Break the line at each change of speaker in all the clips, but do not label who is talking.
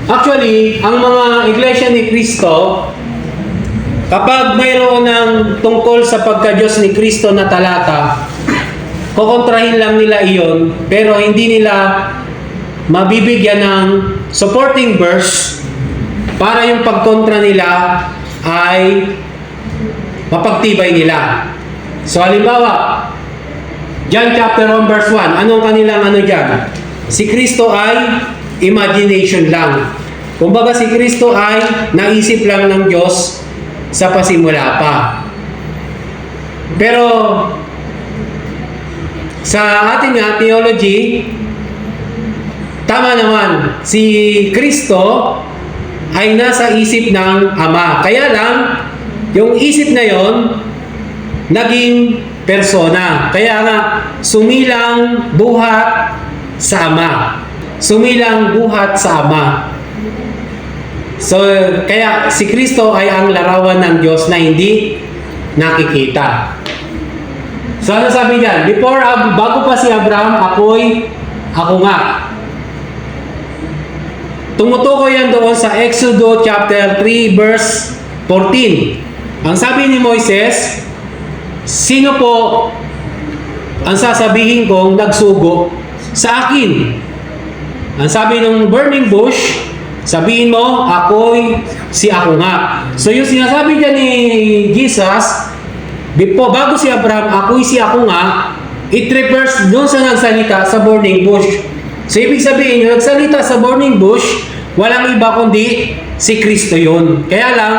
Actually, ang mga iglesia ni Kristo, kapag mayroon ng tungkol sa pagka-Diyos ni Kristo na talata, kukontrahin lang nila iyon, pero hindi nila mabibigyan ng supporting verse para yung pagkontra nila ay mapagtibay nila. So halimbawa, John chapter 1 verse 1, anong kanilang dyan? Si Kristo ay imagination lang. Kumbaga si Kristo ay naisip lang ng Diyos sa pasimula pa. Pero sa ating theology, tama naman, si Kristo ay nasa isip ng Ama. Kaya lang, yung isip na yon naging persona. Kaya nga, sumilang buhat sa Ama. Sumilang buhat sa Ama. So, kaya si Kristo ay ang larawan ng Diyos na hindi nakikita. So, ano sabi niyan? Bago pa si Abraham, ako nga. Tumutukoy yan doon sa Exodus chapter 3 verse 14. Ang sabi ni Moises, sino po ang sasabihin kong nagsugo sa akin? Ang sabi ng burning bush, sabihin mo, ako nga. So yung sinasabi dyan ni Jesus, bago si Abraham, ako nga, it refers doon sa nagsalita sa burning bush. So ibig sabihin, yung nagsalita sa burning bush, walang iba kundi si Kristo yun. Kaya lang,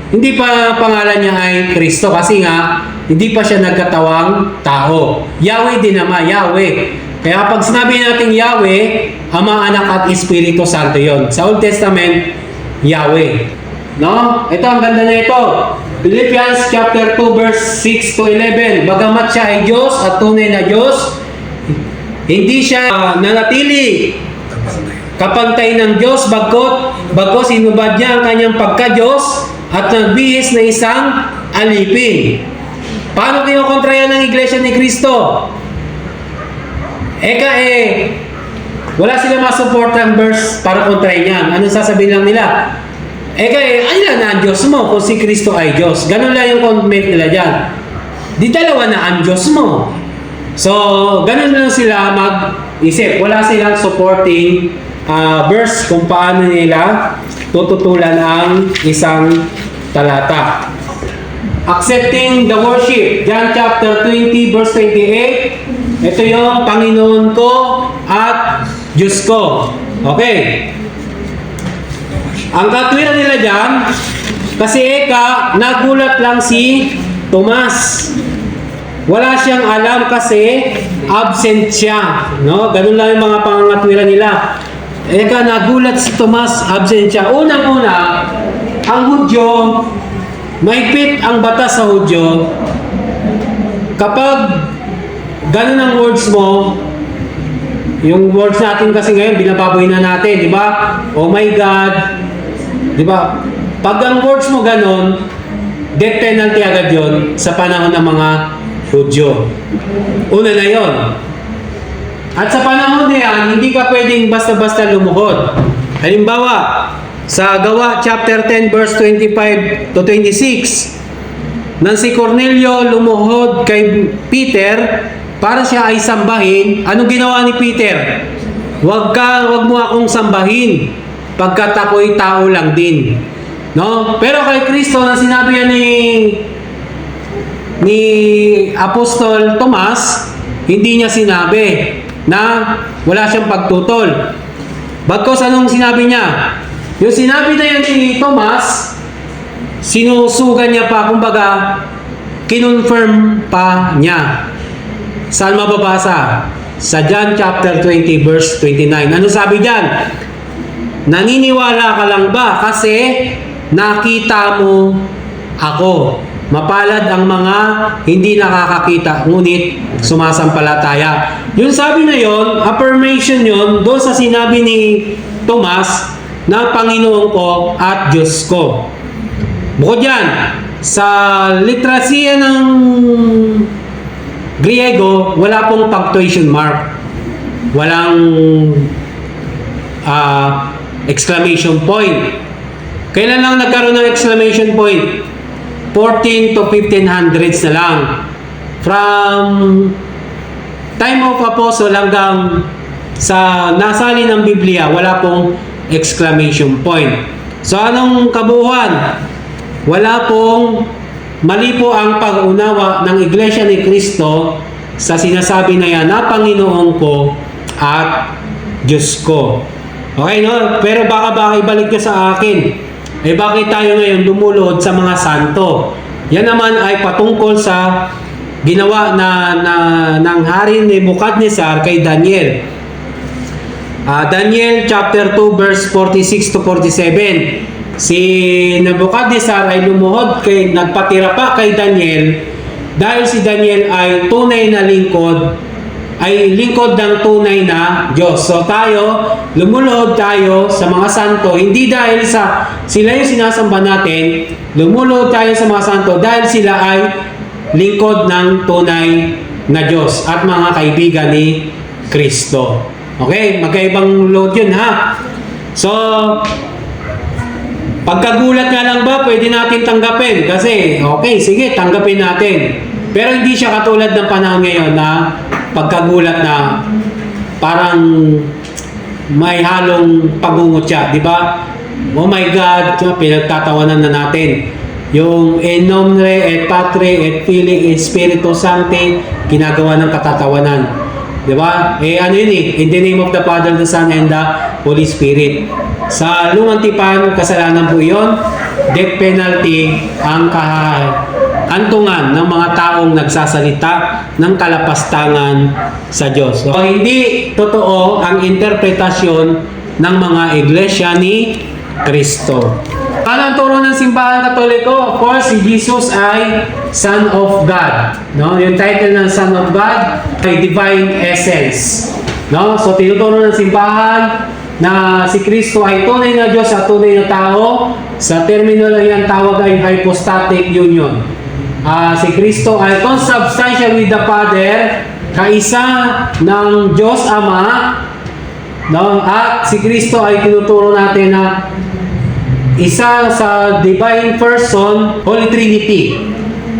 hindi pa pangalan niya ay Kristo kasi nga, hindi pa siya nagkatawang tao. Yahweh din naman, Yahweh. Kaya pag sinabi natin Yahweh, Ama, Anak at Espiritu Santo yon. Sa Old Testament, Yahweh. No? Ito, ang ganda na ito. Philippians chapter 2 verse 6 to 11. Bagamat siya ay Diyos at tunay na Diyos, hindi siya nanatili kapantay ng Diyos, bagkos inubad niya ang kanyang pagka-Diyos at nagbihis na isang alipin. Paano kinukontra yan ng Iglesia ni Kristo? Wala sila masuportang verse para kontrahin yan. Anong sasabihin lang nila? Ayun na ang Diyos mo kung si Kristo ay Diyos. Ganun lang yung comment nila dyan. Di dalawa na ang Diyos mo. So, ganun lang sila mag-isip. Wala silang supporting verse kung paano nila tututulan ang isang talata. Accepting the worship. John chapter 20 verse 28. Ito yung Panginoon ko at Diyos ko. Okay. Ang katwiran nila dyan, kasi nagulat lang si Tomas. Wala siyang alam kasi absent siya. No? Ganun lang yung mga pangangatwiran nila. Nagulat si Tomas, absent siya. Unang-una, ang Hudyo, mahigpit ang batas sa Hudyo. Kapag ganun ang words mo, yung words natin kasi ngayon, binababoy na natin, di ba? Oh my God, di ba? Pag ang words mo ganun, death penalty agad yun sa panahon ng mga Hudyo. Una na yon. At sa panahon na yan, hindi ka pwedeng basta-basta lumuhod. Halimbawa, sa Gawa chapter 10 verse 25 to 26, nang si Cornelio lumuhod kay Peter para siya ay sambahin, anong ginawa ni Peter? Wag mo akong sambahin pagkat ako'y tao lang din. No? Pero kay Kristo na sinabi yan ni Apostol Tomas, hindi niya sinabi na wala siyang pagtutol. Bagkos anong sinabi niya? Yung sinabi na yan ni Tomas, sinusugan niya pa, kumbaga, kinonfirm pa niya. Saan mababasa? Sa John chapter 20 verse 29. Ano sabi diyan? Naniniwala ka lang ba kasi nakita mo ako? Mapalad ang mga hindi nakakakita ngunit sumasampalataya. Yung sabi na yon, affirmation yon doon sa sinabi ni Tomas na Panginoon ko at Diyos ko. Bukod yan, sa literasya ng Griego, wala pong punctuation mark. Walang exclamation point. Kailan lang nagkaroon ng exclamation point? 14 to 1500s na lang. From time of Apostle hanggang sa nasalin ng Biblia, wala pong exclamation point. So anong kabuuan? Wala pong mali po ang pag-unawa ng Iglesia ni Cristo sa sinasabi na yan na Panginoon ko at Diyos ko. Okay, no? Pero baka ibalik nyo sa akin. Eh bakit tayo ngayon lumulod sa mga santo? Yan naman ay patungkol sa ginawa ng hari Nebukadnezar kay Daniel. Daniel chapter 2 verse 46 to 47. Si Nebukadnezar ay lumuhod nagpatira pa kay Daniel dahil si Daniel ay tunay na lingkod, ay lingkod ng tunay na Diyos. So tayo, lumuluhod tayo sa mga santo, hindi dahil sa sila yung sinasamba natin, lumuluhod tayo sa mga santo dahil sila ay lingkod ng tunay na Diyos at mga kaibigan ni Kristo. Okay, magkaibang load yun ha. So, pagkagulat nga lang ba, pwede natin tanggapin kasi, okay, sige, tanggapin natin. Pero hindi siya katulad ng panahon ngayon na pagkagulat na parang may halong pagungutya, di ba? Oh my God, pinagtatawanan na natin. Yung in nomine et Patre et Filii et Spiritus Sancti, ginagawa ng katatawanan. Di ba? Ano yun in the name of the Father, the Son, and the Holy Spirit. Sa lumang tipan, kasalanan po yun, death penalty ang hantungan ng mga taong nagsasalita ng kalapastangan sa Diyos. So, hindi totoo ang interpretasyon ng mga iglesia ni Kristo. Anong turo ng simbahan Katoliko? Of course, si Jesus ay Son of God. No? Yung title ng Son of God ay Divine Essence. No? So, tinuturo ng simbahan na si Kristo ay tunay na Diyos at tunay na tao. Sa terminology ang tawag ay hypostatic union. Si Kristo ay consubstantial with the Father, kaisa ng Diyos Ama, no? At si Kristo ay tinuturo natin na isa sa divine person, Holy Trinity.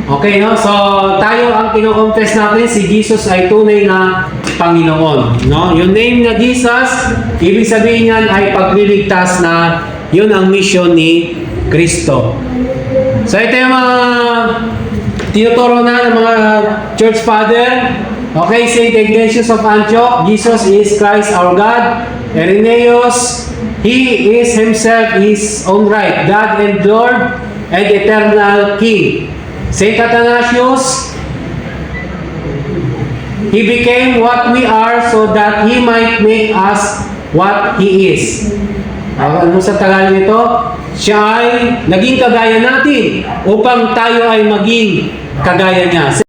Okay, no? So, tayo ang kino-confess natin, si Jesus ay tunay na Panginoon. No? Yung name na Jesus, ibig sabihin yan ay pagliligtas na yun ang mission ni Kristo. So, ito yung mga tinuturo na ng mga Church Father. Okay, Saint Ignatius of Antioch, Jesus is Christ our God. Irenaeus, He is Himself His own right, God and Lord and eternal King. Saint Athanasius, He became what we are so that He might make us what He is. Ano sa Tagalog nito? Siya ay naging kagaya natin upang tayo ay maging kagaya niya.